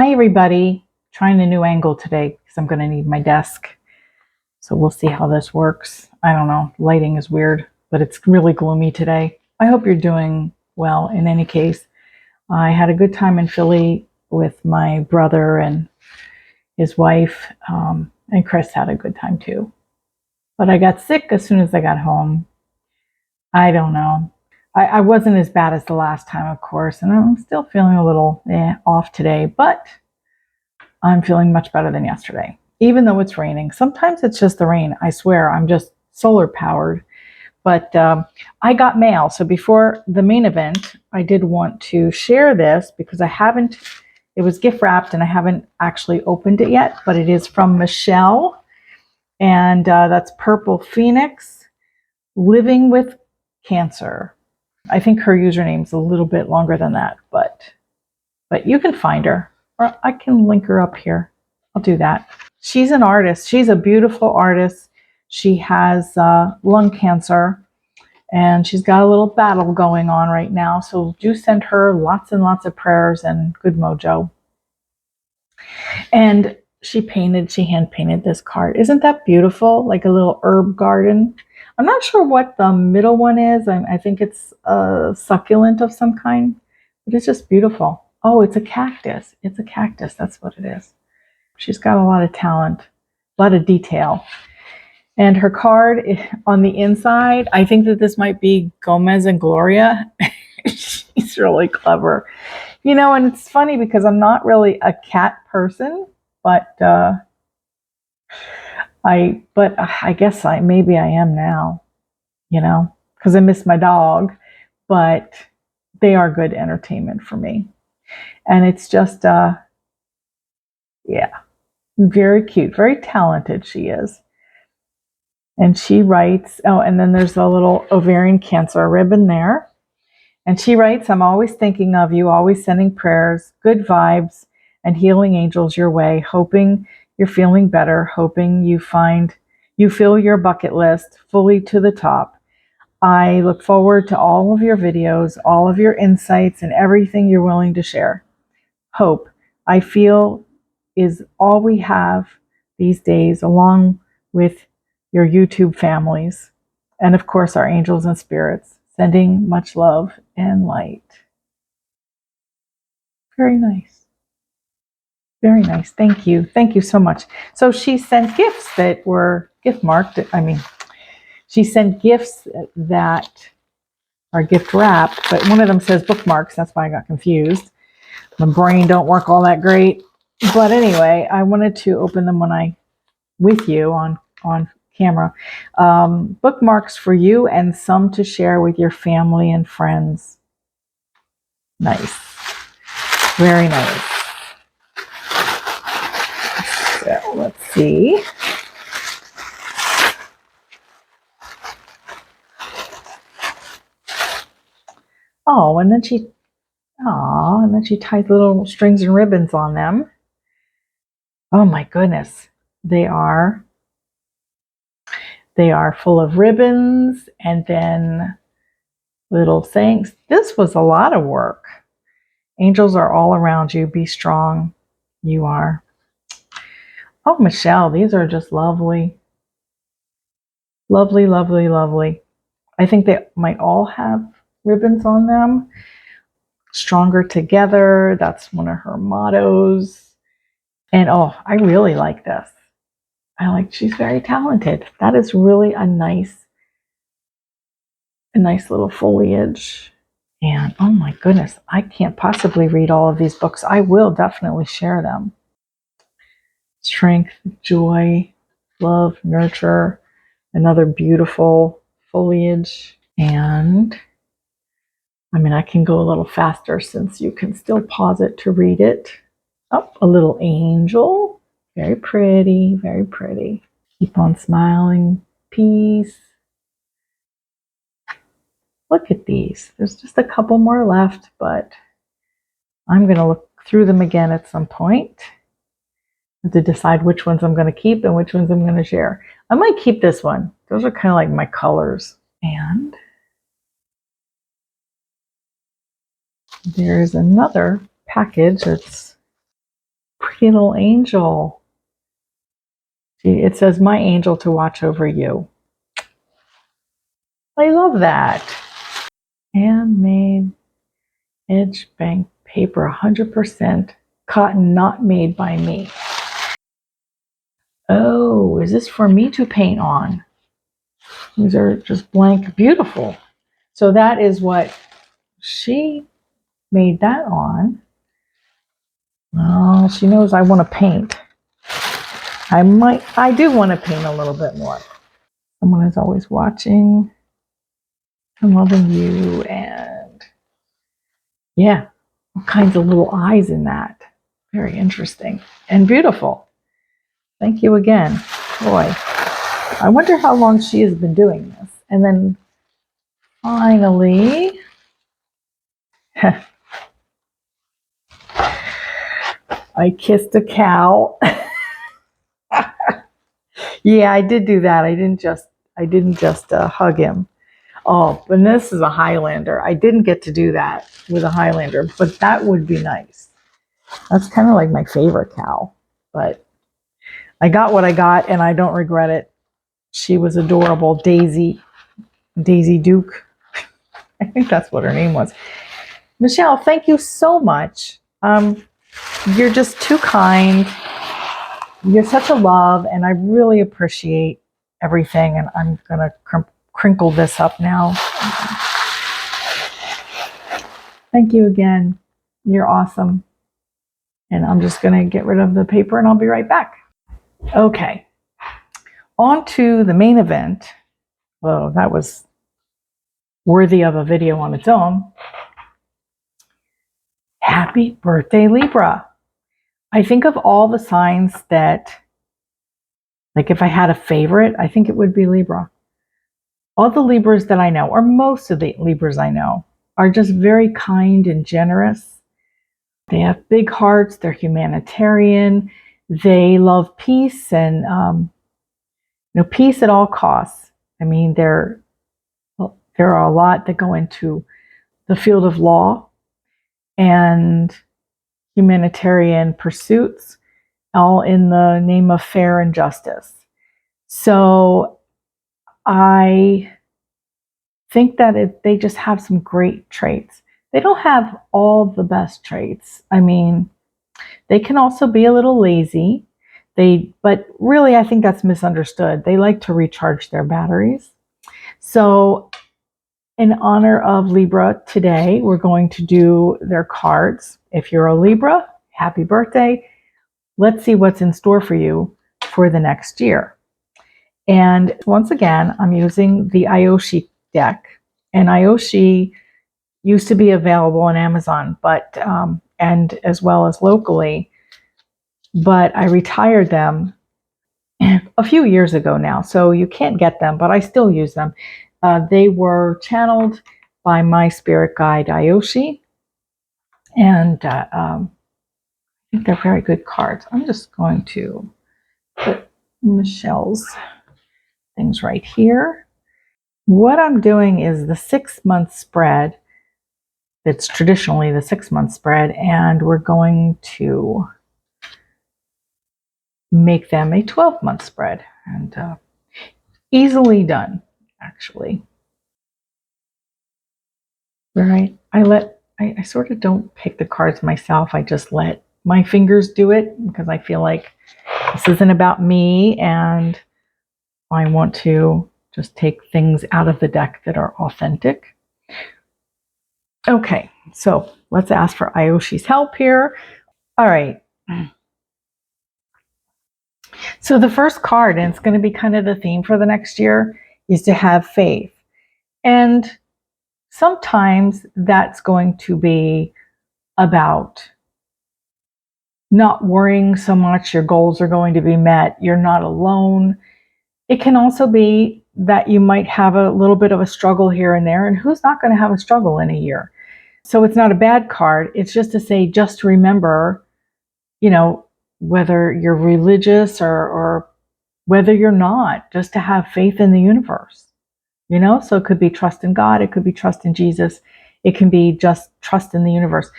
Hi everybody. Trying a new angle today because I'm going to need my desk. So we'll see how this works. I don't know. Lighting is weird, but it's really gloomy today. I hope you're doing well in any case. I had a good time in Philly with my brother and his wife, and Chris had a good time too. But I got sick as soon as I got home. I don't know. I wasn't as bad as the last time, of course, and I'm still feeling a little off today, but I'm feeling much better than yesterday, even though it's raining. Sometimes it's just the rain. I swear, I'm just solar powered. But I got mail. So before the main event, I did want to share this because it was gift wrapped and I haven't actually opened it yet, but it is from Michelle. And that's Purple Phoenix, Living with Cancer. I think her username's a little bit longer than that, but you can find her, or I can link her up here. I'll do that. She's an artist. She's a beautiful artist. She has lung cancer, and she's got a little battle going on right now. So do send her lots and lots of prayers and good mojo. And she hand painted this card. Isn't that beautiful? Like a little herb garden. I'm not sure what the middle one is. I think it's a succulent of some kind, but it's just beautiful. Oh, it's a cactus. It's a cactus. That's what it is. She's got a lot of talent, a lot of detail. And her card on the inside, I think that this might be Gomez and Gloria. She's really clever. You know, and it's funny because I'm not really a cat person, but I guess maybe I am now, you know, because I miss my dog, but they are good entertainment for me. And it's just, yeah, very cute, very talented she is. And she writes, oh, and then there's a little ovarian cancer ribbon there. And she writes, I'm always thinking of you, always sending prayers, good vibes, and healing angels your way, hoping you're feeling better, hoping you fill your bucket list fully to the top. I look forward to all of your videos, all of your insights, and everything you're willing to share. Hope, I feel, is all we have these days, along with your YouTube families, and of course our angels and spirits, sending much love and light. Very nice. Very nice. Thank you. Thank you so much. So she sent gifts that were gift marked. She sent gifts that are gift wrapped, but one of them says bookmarks. That's why I got confused. My brain don't work all that great. But anyway, I wanted to open them with you on camera. Bookmarks for you and some to share with your family and friends. Nice. Very nice. So let's see. Oh, and then she ties little strings and ribbons on them. Oh my goodness. They are full of ribbons and then little sayings. This was a lot of work. Angels are all around you. Be strong. You are. Oh, Michelle, these are just lovely. Lovely, lovely, lovely. I think they might all have ribbons on them. Stronger together. That's one of her mottos. And oh, I really like this. She's very talented. That is really a nice little foliage. And oh my goodness, I can't possibly read all of these books. I will definitely share them. Strength, joy, love, nurture, another beautiful foliage. And I can go a little faster since you can still pause it to read it. Oh, a little angel. Very pretty, very pretty. Keep on smiling. Peace. Look at these. There's just a couple more left, but I'm going to look through them again at some point to decide which ones I'm going to keep and which ones I'm going to share. I might keep this one. Those are kind of like my colors. And there's another package. It's Pretty little angel. It says, my angel to watch over you. I love that. Handmade edge bank paper, 100% cotton, not made by me. Oh, is this for me to paint on? These are just blank, beautiful. So that is what she made that on. Oh, she knows I want to paint. I do want to paint a little bit more. Someone is always watching. I'm loving you. And yeah, all kinds of little eyes in that. Very interesting and beautiful. Thank you again. Boy, I wonder how long she has been doing this. And then finally, I kissed a cow. Yeah, I did do that. I didn't just hug him. Oh, and this is a Highlander. I didn't get to do that with a Highlander, but that would be nice. That's kind of like my favorite cow, but I got what I got and I don't regret it. She was adorable. Daisy Duke. I think that's what her name was. Michelle, thank you so much. You're just too kind. You're such a love, and I really appreciate everything. And I'm going to crinkle this up now. Thank you again. You're awesome. And I'm just going to get rid of the paper and I'll be right back. Okay. On to the main event. Well, that was worthy of a video on its own. Happy birthday, Libra. I think of all the signs that, like if I had a favorite, I think it would be Libra. All the Libras that I know, or most of the Libras I know, are just very kind and generous. They have big hearts. They're humanitarian. They love peace and peace at all costs. I mean, there are a lot that go into the field of law and humanitarian pursuits, all in the name of fair and justice. So I think that they just have some great traits. They don't have all the best traits. I mean, they can also be a little lazy. But really, I think that's misunderstood. They like to recharge their batteries. So in honor of Libra today, we're going to do their cards. If you're a Libra, happy birthday. Let's see what's in store for you for the next year. And once again, I'm using the Ayoshi deck. And Ayoshi used to be available on Amazon, but and as well as locally. But I retired them a few years ago now, so you can't get them, but I still use them. They were channeled by my spirit guide, Ayoshi, and I think they're very good cards. I'm just going to put Michelle's things right here. What I'm doing is the 6-month spread. It's traditionally the 6-month spread, and we're going to make them a 12-month spread, and easily done, actually. All right, I sort of don't pick the cards myself. I just let my fingers do it because I feel like this isn't about me, and I want to just take things out of the deck that are authentic. Okay, so let's ask for Ayoshi's help here. All right. So the first card, and it's going to be kind of the theme for the next year, is to have faith. And sometimes that's going to be about not worrying so much. Your goals are going to be met. You're not alone. It can also be that you might have a little bit of a struggle here and there. And who's not going to have a struggle in a year? So it's not a bad card. It's just to say, just remember, whether you're religious or whether you're not, just to have faith in the universe. So it could be trust in God. It could be trust in Jesus. It can be just trust in the universe,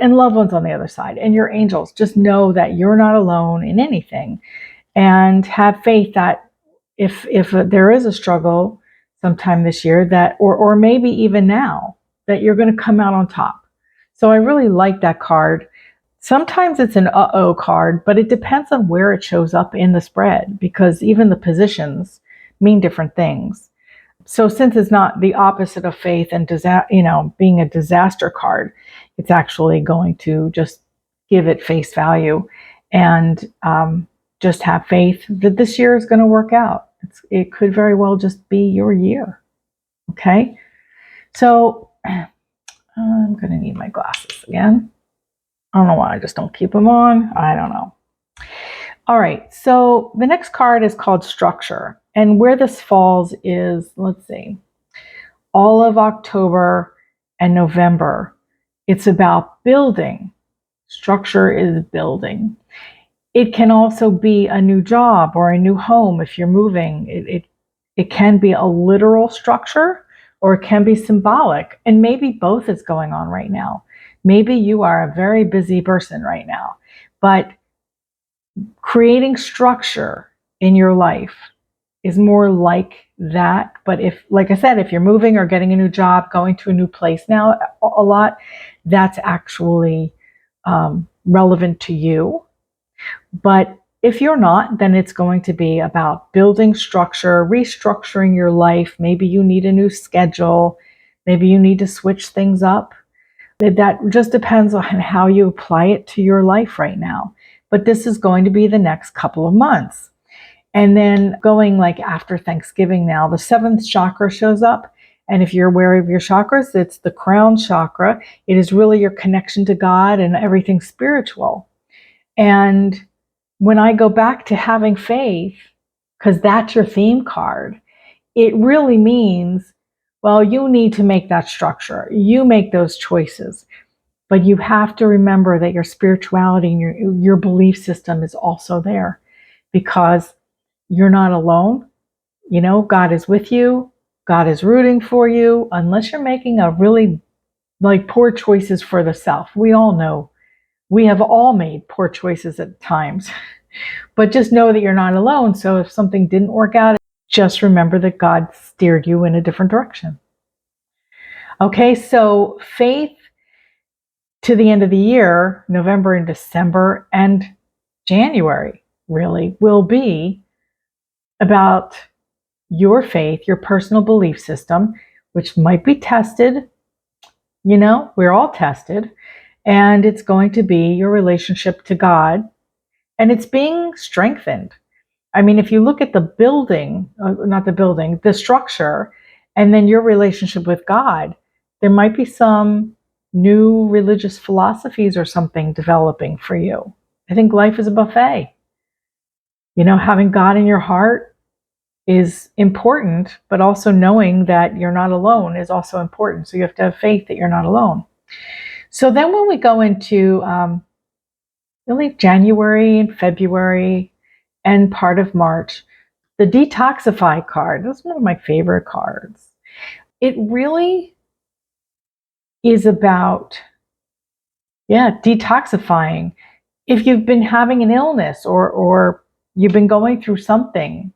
and loved ones on the other side, and your angels. Just know that you're not alone in anything, and have faith that if there is a struggle sometime this year, that or maybe even now, that you're going to come out on top. So I really like that card. Sometimes it's an uh-oh card, but it depends on where it shows up in the spread, because even the positions mean different things. So since it's not the opposite of faith and being a disaster card, it's actually going to just give it face value and just have faith that this year is going to work out. It could very well just be your year. Okay, so I'm going to need my glasses again. I don't know why I just don't keep them on. I don't know. All right, so the next card is called Structure. And where this falls is, let's see, all of October and November. It's about building. Structure is building. It can also be a new job or a new home if you're moving. It can be a literal structure, or it can be symbolic. And maybe both is going on right now. Maybe you are a very busy person right now, but creating structure in your life is more like that. But if, like I said, if you're moving or getting a new job, going to a new place now a lot, that's actually relevant to you. But if you're not, then it's going to be about building structure, restructuring your life. Maybe you need a new schedule. Maybe you need to switch things up. That just depends on how you apply it to your life right now. But this is going to be the next couple of months. And then going like after Thanksgiving now, the 7th chakra shows up. And if you're aware of your chakras, it's the crown chakra. It is really your connection to God and everything spiritual. And when I go back to having faith, because that's your theme card, it really means, well, you need to make that structure. You make those choices. But you have to remember that your spirituality and your belief system is also there, because you're not alone. You know, God is with you. God is rooting for you, unless you're making a really poor choices for the self. We all know. We have all made poor choices at times. But just know that you're not alone. So if something didn't work out, just remember that God steered you in a different direction. Okay, so faith to the end of the year, November and December and January, really will be about your faith, your personal belief system, which might be tested. You know, we're all tested. And it's going to be your relationship to God. And it's being strengthened. I mean, if you look at the building, the structure, and then your relationship with God, there might be some new religious philosophies or something developing for you. I think life is a buffet. You know, having God in your heart is important, but also knowing that you're not alone is also important. So you have to have faith that you're not alone. So then when we go into really January and February and part of March, the detoxify card, that's one of my favorite cards. It really is about, detoxifying. If you've been having an illness or you've been going through something,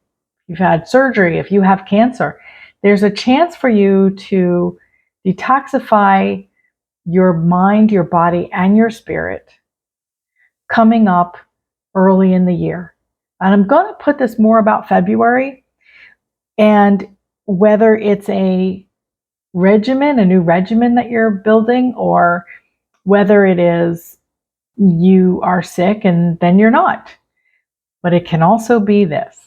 you've had surgery, if you have cancer, there's a chance for you to detoxify your mind, your body, and your spirit coming up early in the year. And I'm going to put this more about February, and whether it's a regimen, a new regimen that you're building, or whether it is you are sick and then you're not. But it can also be this.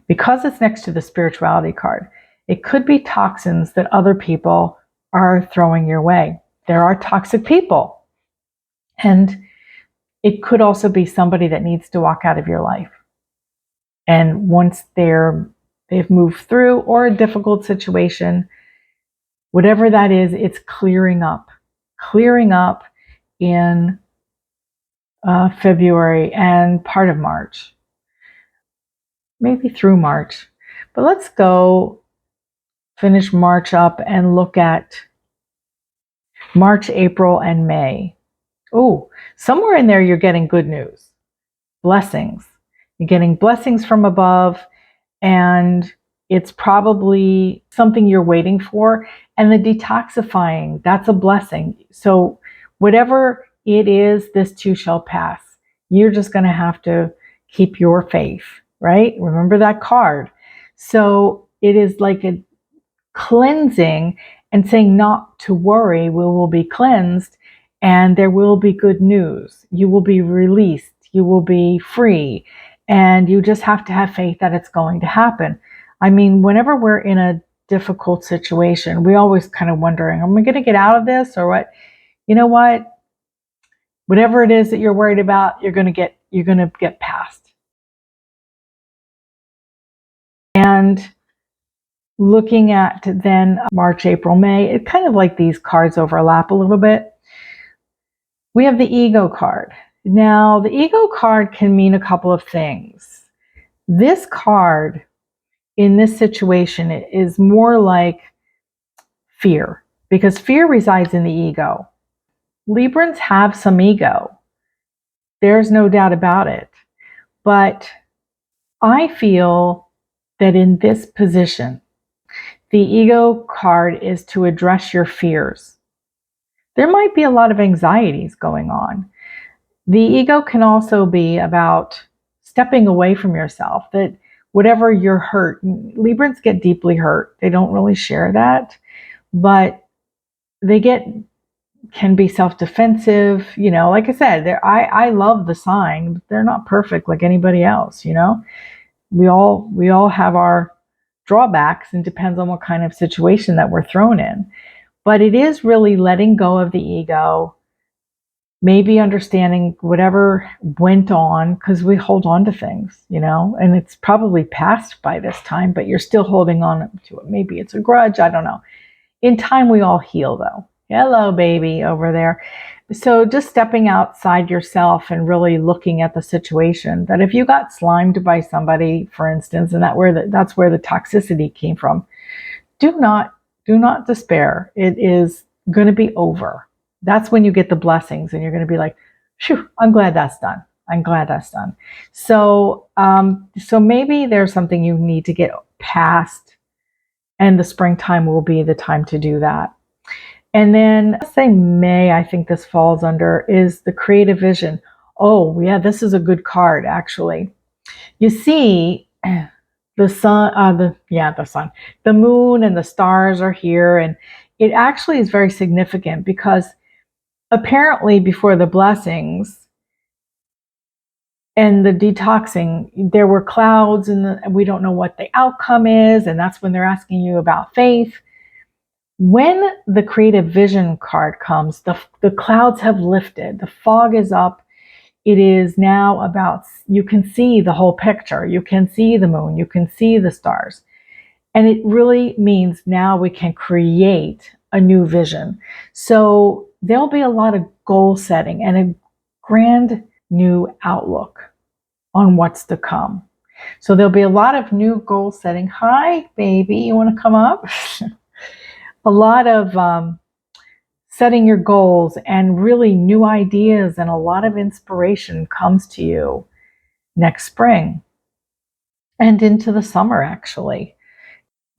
Because it's next to the spirituality card, it could be toxins that other people are throwing your way. There are toxic people. And it could also be somebody that needs to walk out of your life. And once they've moved through, or a difficult situation, whatever that is, it's clearing up in February and part of March, maybe through March. But let's go finish March up and look at March, April, and May. Oh, somewhere in there you're getting good news. Blessings. You're getting blessings from above, and it's probably something you're waiting for. And the detoxifying, that's a blessing. So whatever it is, this too shall pass. You're just going to have to keep your faith, right? Remember that card. So it is like a cleansing and saying not to worry, we will be cleansed and there will be good news. You will be released. You will be free. And you just have to have faith that it's going to happen. I mean, whenever we're in a difficult situation, we always kind of wondering, am I going to get out of this or what? You know what? Whatever it is that you're worried about, you're going to get past. And looking at then March, April, May, it kind of like these cards overlap a little bit. We have the ego card. Now, the ego card can mean a couple of things. This card in this situation is more like fear, because fear resides in the ego. Librans have some ego. There's no doubt about it. But I feel that in this position, the ego card is to address your fears. There might be a lot of anxieties going on. The ego can also be about stepping away from yourself, that whatever you're hurt, Librans get deeply hurt. They don't really share that, but they can be self-defensive. You know, like I said, I love the sign, but they're not perfect like anybody else, you know. We all have our drawbacks, and depends on what kind of situation that we're thrown in. But it is really letting go of the ego, maybe understanding whatever went on, because we hold on to things, you know, and it's probably past by this time, but you're still holding on to it. Maybe it's a grudge, I don't know. In time, we all heal, though. Hello, baby, over there. So just stepping outside yourself and really looking at the situation, that if you got slimed by somebody, for instance, and that's where the toxicity came from, do not despair. It is going to be over. That's when you get the blessings, and you're going to be like, phew, I'm glad that's done. I'm glad that's done. So maybe there's something you need to get past, and the springtime will be the time to do that. And then, let's say May, I think this falls under, is the creative vision. Oh, yeah, this is a good card, actually. You see, the sun, the moon and the stars are here, and it actually is very significant because apparently before the blessings and the detoxing, there were clouds, and we don't know what the outcome is, and that's when they're asking you about faith. When the creative vision card comes, the clouds have lifted, the fog is up. It is now about, you can see the whole picture. You can see the moon, you can see the stars. And it really means now we can create a new vision. So there'll be a lot of goal setting and a grand new outlook on what's to come. So there'll be a lot of new goal setting. Hi, baby, you want to come up? A lot of setting your goals, and really new ideas and a lot of inspiration comes to you next spring and into the summer, actually.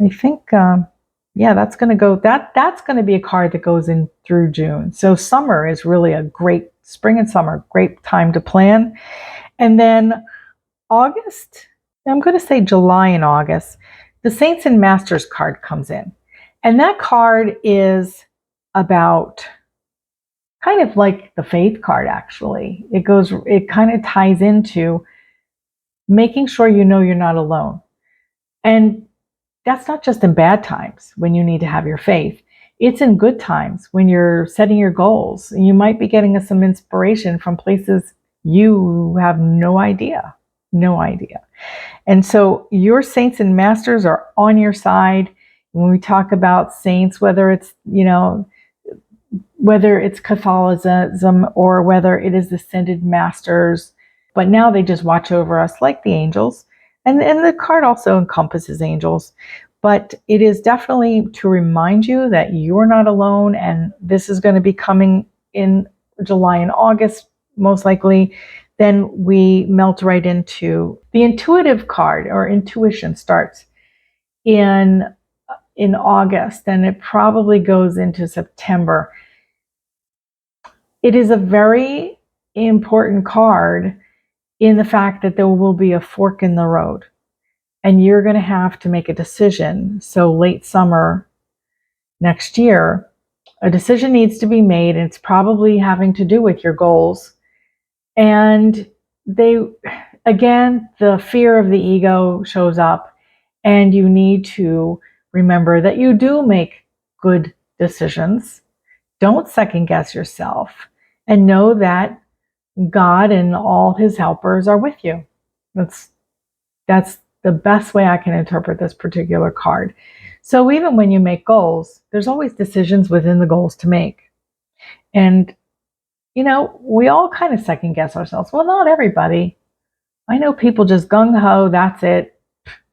I think, that's going to go, that's going to be a card that goes in through June. So summer is really a great, spring and summer, great time to plan. And then August, I'm going to say July and August, the Saints and Masters card comes in. And that card is about kind of like the faith card, actually. It kind of ties into making sure you know you're not alone. And that's not just in bad times when you need to have your faith. It's in good times when you're setting your goals. And you might be getting some inspiration from places you have no idea. No idea. And so your saints and masters are on your side. When we talk about saints, whether it's Catholicism or whether it is ascended masters, but now they just watch over us like the angels. And the card also encompasses angels. But it is definitely to remind you that you're not alone, and this is going to be coming in July and August, most likely. Then we melt right into the intuitive card, or intuition starts in August, and it probably goes into September. It is a very important card in the fact that there will be a fork in the road, and you're going to have to make a decision. So late summer next year, a decision needs to be made, and it's probably having to do with your goals. And again, the fear of the ego shows up, and you need to remember that you do make good decisions. Don't second guess yourself, and know that God and all his helpers are with you. That's the best way I can interpret this particular card. So even when you make goals, there's always decisions within the goals to make. And, we all kind of second guess ourselves. Well, not everybody. I know people just gung-ho, that's it.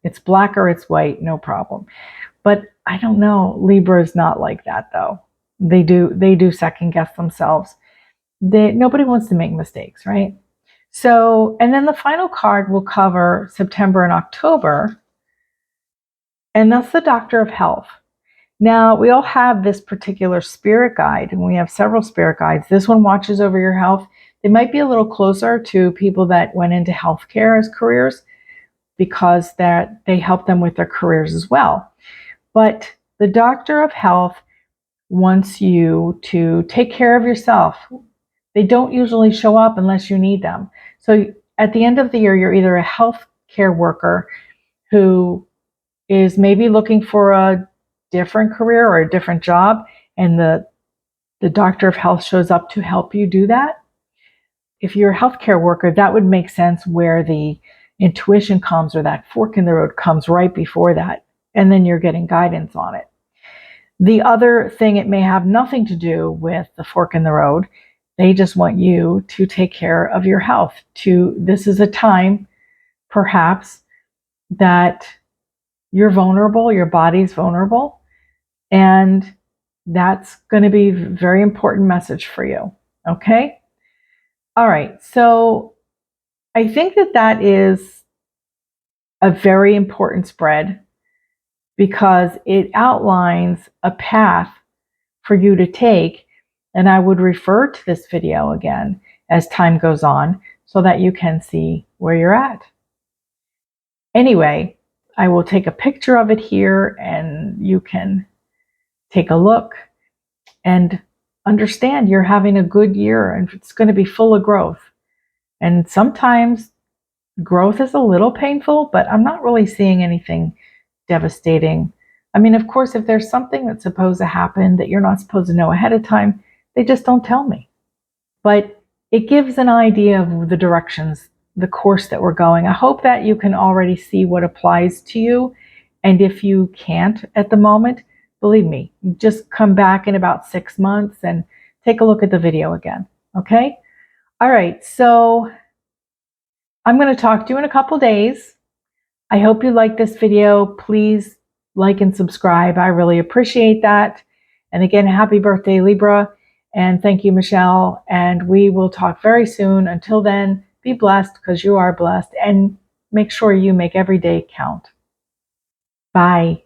It's black or it's white, no problem. But I don't know. Libra is not like that, though. They do second guess themselves. Nobody wants to make mistakes, right? So, and then the final card will cover September and October, and that's the Doctor of Health. Now, we all have this particular spirit guide, and we have several spirit guides. This one watches over your health. They might be a little closer to people that went into healthcare as careers, because they help them with their careers as well. But the Doctor of Health wants you to take care of yourself. They don't usually show up unless you need them. So at the end of the year, you're either a healthcare worker who is maybe looking for a different career or a different job, and the Doctor of Health shows up to help you do that. If you're a healthcare worker, that would make sense, where the intuition comes, or that fork in the road comes right before that, and then you're getting guidance on it. The other thing, it may have nothing to do with the fork in the road. They just want you to take care of your health. This is a time, perhaps, that you're vulnerable, your body's vulnerable, and that's going to be a very important message for you. Okay? All right. So I think that is a very important spread, because it outlines a path for you to take. And I would refer to this video again as time goes on, so that you can see where you're at. Anyway, I will take a picture of it here, and you can take a look and understand you're having a good year, and it's going to be full of growth. And sometimes growth is a little painful, but I'm not really seeing anything devastating. I mean, of course, if there's something that's supposed to happen that you're not supposed to know ahead of time, they just don't tell me. But it gives an idea of the directions, the course that we're going. I hope that you can already see what applies to you. And if you can't at the moment, believe me, just come back in about 6 months and take a look at the video again. Okay? All right. So I'm going to talk to you in a couple days. I hope you like this video. Please like and subscribe. I really appreciate that. And again, happy birthday, Libra. And thank you, Michelle. And we will talk very soon. Until then, be blessed, because you are blessed. And make sure you make every day count. Bye.